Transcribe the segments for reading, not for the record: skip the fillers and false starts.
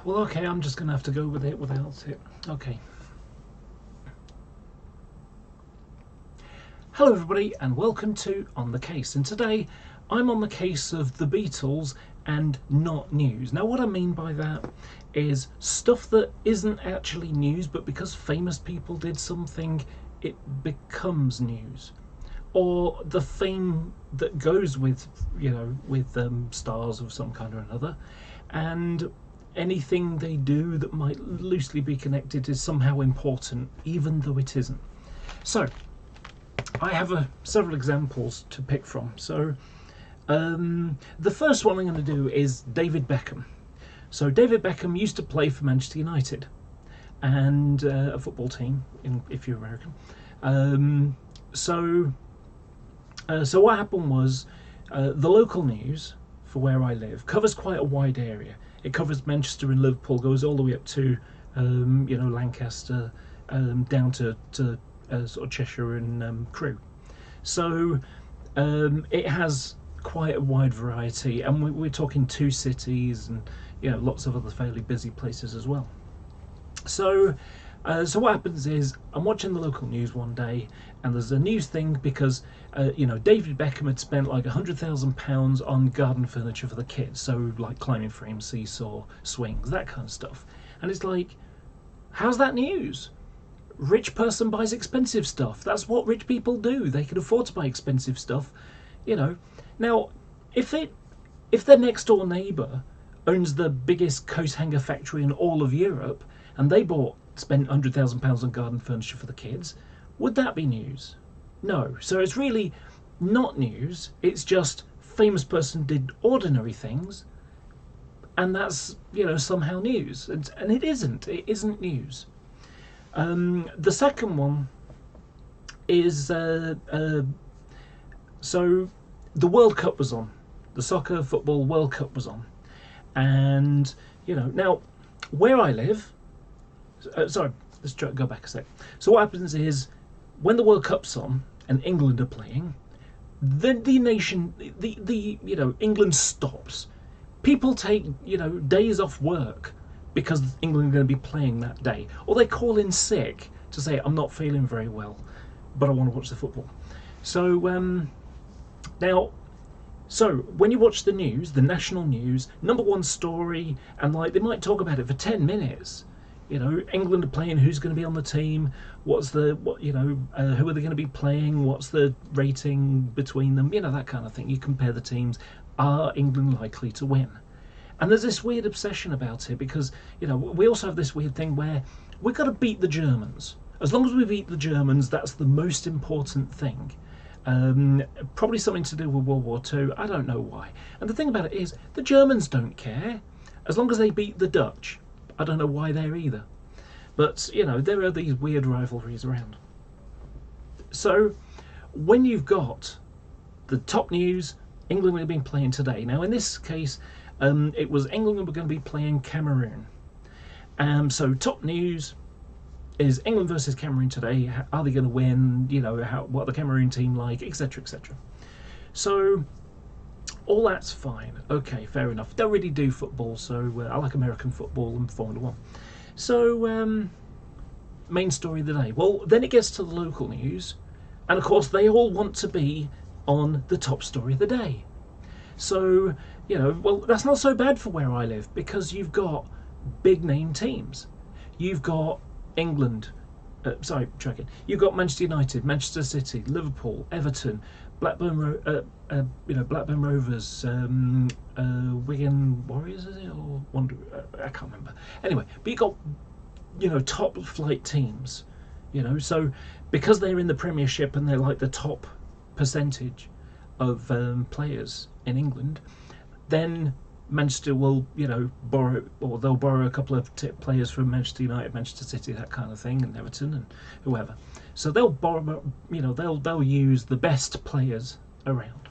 Well, okay, I'm just going to have to go with it without it. Okay. Hello everybody and welcome to On the Case, and today I'm on the case of the Beatles and not news. Now what I mean by that is stuff that isn't actually news, but because famous people did something it becomes news, or the fame that goes with, with stars of some kind or another, and anything they do that might loosely be connected is somehow important even though it isn't. So I have several examples to pick from. So the first one I'm going to do is David Beckham. So David Beckham used to play for Manchester United, and a football team, if you're American. So what happened was, the local news for where I live covers quite a wide area. It covers Manchester and Liverpool, goes all the way up to Lancaster, down to sort of Cheshire and Crewe. So it has quite a wide variety, and we're talking two cities and lots of other fairly busy places as well. So what happens is I'm watching the local news one day, and there's a news thing because David Beckham had spent like £100,000 on garden furniture for the kids, so like climbing frames, seesaw, swings, that kind of stuff. And it's like, how's that news? Rich person buys expensive stuff. That's what rich people do. They can afford to buy expensive stuff, Now, if their next door neighbour owns the biggest coat hanger factory in all of Europe, and they spent £100,000 on garden furniture for the kids, would that be news? No. So it's really not news. It's just famous person did ordinary things, and that's somehow news, and it isn't. It isn't news. The second one is so the World Cup was on. The soccer football World Cup was on, and now where I live. Sorry, let's go back a sec. So what happens is when the World Cup's on and England are playing, the nation, England stops. People take days off work because England are going to be playing that day, or they call in sick to say I'm not feeling very well, but I want to watch the football. So so when you watch the news, the national news, number one story, and they might talk about it for 10 minutes. England are playing, who's going to be on the team, who are they going to be playing, what's the rating between them, that kind of thing. You compare the teams. Are England likely to win? And there's this weird obsession about it because, we also have this weird thing where we've got to beat the Germans. As long as we beat the Germans, that's the most important thing. Probably something to do with World War II. I don't know why. And the thing about it is, the Germans don't care. As long as they beat the Dutch. I don't know why they're either. But, there are these weird rivalries around. So, when you've got the top news, England have been playing today. Now, in this case, it was England were going to be playing Cameroon. So top news is England versus Cameroon today. Are they going to win? What the Cameroon team like, etc., etc. So all that's fine. Okay, fair enough. Don't really do football, so I like American football and Formula One. So main story of the day. Well, then it gets to the local news, and of course they all want to be on the top story of the day. So, well, that's not so bad for where I live because you've got big name teams. You've got England, you've got Manchester United, Manchester City, Liverpool, Everton, Blackburn Rovers, Wigan Warriors, is it? Or I can't remember. Anyway, but you've got, top flight teams, so because they're in the Premiership and they're like the top percentage of players in England, then Manchester will, borrow a couple of players from Manchester United, Manchester City, that kind of thing, and Everton and whoever. So they'll borrow, they'll use the best players around,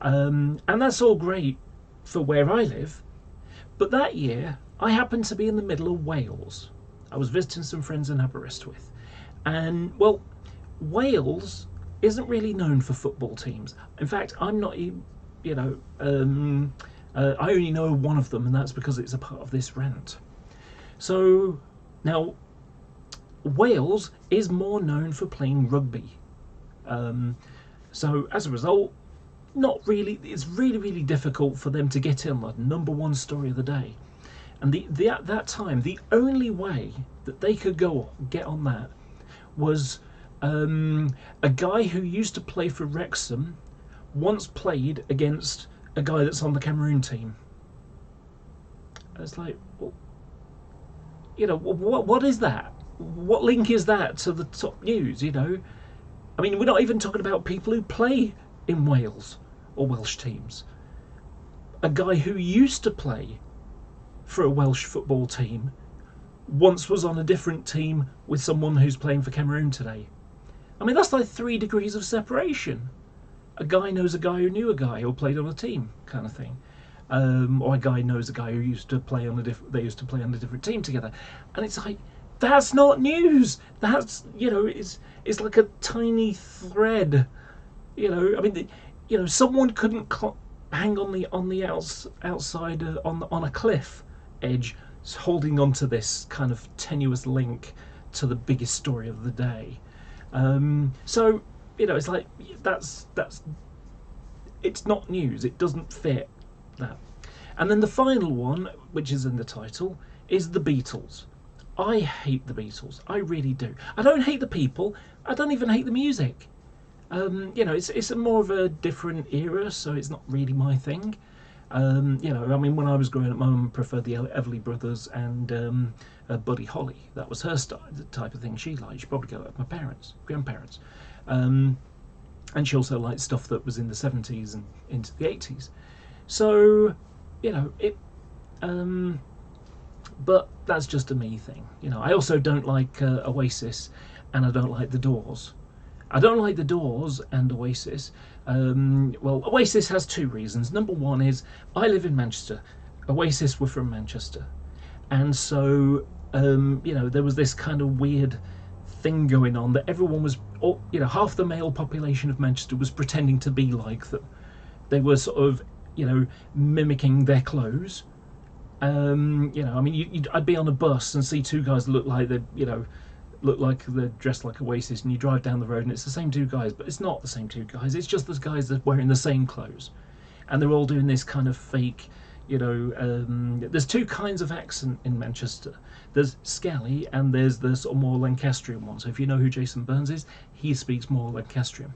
and that's all great for where I live. But that year, I happened to be in the middle of Wales. I was visiting some friends in Aberystwyth, and well, Wales isn't really known for football teams. In fact, I'm not, I only know one of them, and that's because it's a part of this rant. So now, Wales is more known for playing rugby. So as a result, not really. It's really, really difficult for them to get in the #1 story of the day. And at that time, the only way that they could get on that was a guy who used to play for Wrexham once played against a guy that's on the Cameroon team. It's like, well, what is that? What link is that to the top news? I mean, we're not even talking about people who play in Wales or Welsh teams. A guy who used to play for a Welsh football team once was on a different team with someone who's playing for Cameroon today. I mean, that's like 3 degrees of separation. A guy knows a guy who knew a guy or played on a team, kind of thing. Or a guy knows a guy who used to play on they used to play on a different team together. And it's like, that's not news. That's, it's like a tiny thread. I mean, someone couldn't hang on the outside on a cliff edge, holding on to this kind of tenuous link to the biggest story of the day. So it's like that's it's not news. It doesn't fit that. And then the final one, which is in the title, is the Beatles. I hate the Beatles. I really do. I don't hate the people. I don't even hate the music. It's a more of a different era, so it's not really my thing. I mean, when I was growing up, my mum preferred the Everly Brothers and Buddy Holly. That was her style, the type of thing she liked. She probably got that with my grandparents. And she also liked stuff that was in the 70s and into the 80s. So, but that's just a me thing. I also don't like Oasis, and I don't like the Doors. I don't like the Doors and Oasis. Well, Oasis has 2 reasons. #1 is I live in Manchester. Oasis were from Manchester. And so, there was this kind of weird thing going on that everyone was, half the male population of Manchester was pretending to be like them. They were sort of, mimicking their clothes. I mean, I'd be on a bus and see 2 guys that look like they're dressed like Oasis, and you drive down the road and it's the same 2 guys, but it's not the same 2 guys. It's just those guys that are wearing the same clothes, and they're all doing this kind of fake. There's 2 kinds of accent in Manchester. There's Scally, and there's the sort of more Lancastrian one. So if you know who Jason Burns is, he speaks more Lancastrian.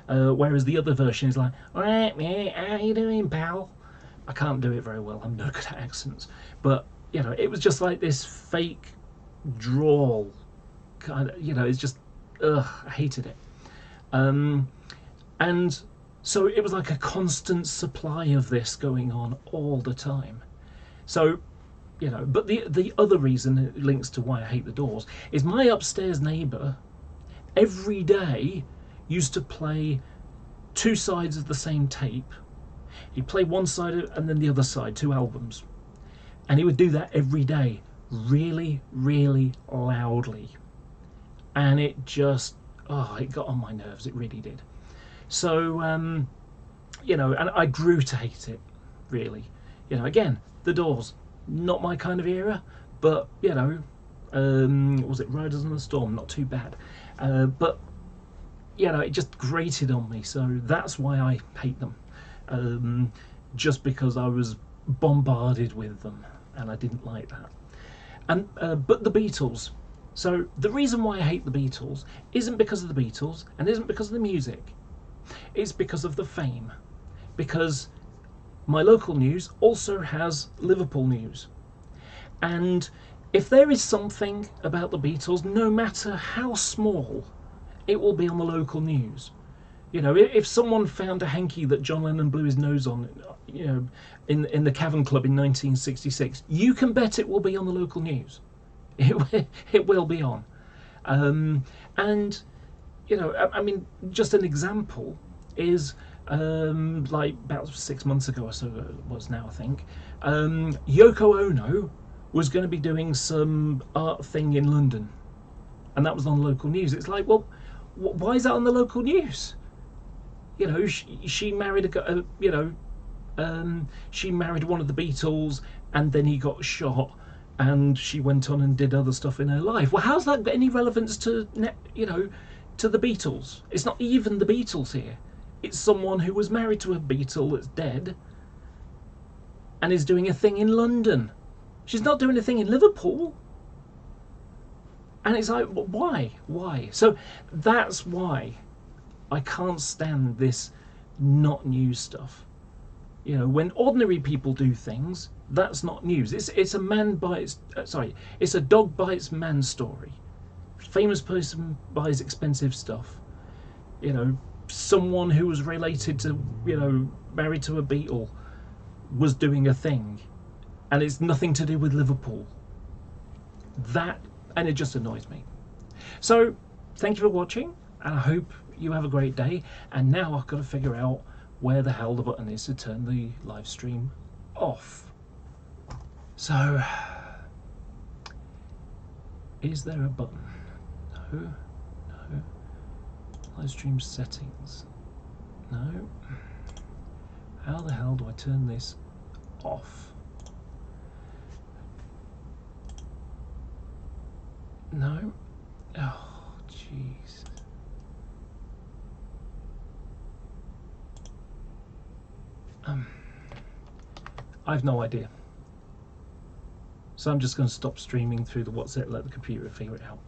Whereas the other version is like, "Alright, mate, how you doing, pal?" I can't do it very well. I'm no good at accents, but it was just like this fake drawl. Kind of, it's just, I hated it. And so it was like a constant supply of this going on all the time. So, but the other reason it links to why I hate the Doors is my upstairs neighbour every day used to play 2 sides of the same tape. He'd play one side and then the other side, 2 albums. And he would do that every day, really, really loudly. And it just, it got on my nerves, it really did. So, and I grew to hate it, really. Again, the Doors, not my kind of era, but, was it Riders on the Storm? Not too bad. But, it just grated on me, so that's why I hate them. Just because I was bombarded with them, and I didn't like that. And but the Beatles. So the reason why I hate the Beatles isn't because of the Beatles, and isn't because of the music. It's because of the fame. Because my local news also has Liverpool news. And if there is something about the Beatles, no matter how small, it will be on the local news. If someone found a hanky that John Lennon blew his nose on, in the Cavern Club in 1966, you can bet it will be on the local news. It will be on. And, I mean, just an example is, like about 6 months ago or so it was now, I think, Yoko Ono was going to be doing some art thing in London. And that was on local news. It's like, well, why is that on the local news? She married she married one of the Beatles and then he got shot and she went on and did other stuff in her life. Well, how's that got any relevance to, you know, to the Beatles? It's not even the Beatles here. It's someone who was married to a Beatle that's dead and is doing a thing in London. She's not doing a thing in Liverpool. And it's like, why? Why? So that's why I can't stand this not news stuff. You know, when ordinary people do things, that's not news. It's a man bites, it's a dog bites man story. Famous person buys expensive stuff. You know, someone who was related to, you know, married to a Beatle was doing a thing, and it's nothing to do with Liverpool. That, and it just annoys me. So thank you for watching, and I hope you have a great day. And now I've got to figure out where the hell the button is to turn the live stream off. So, is there a button? No, no. Live stream settings. No. How the hell do I turn this off? No. Oh, jeez. I've no idea. So I'm just going to stop streaming through the WhatsApp, let the computer figure it out.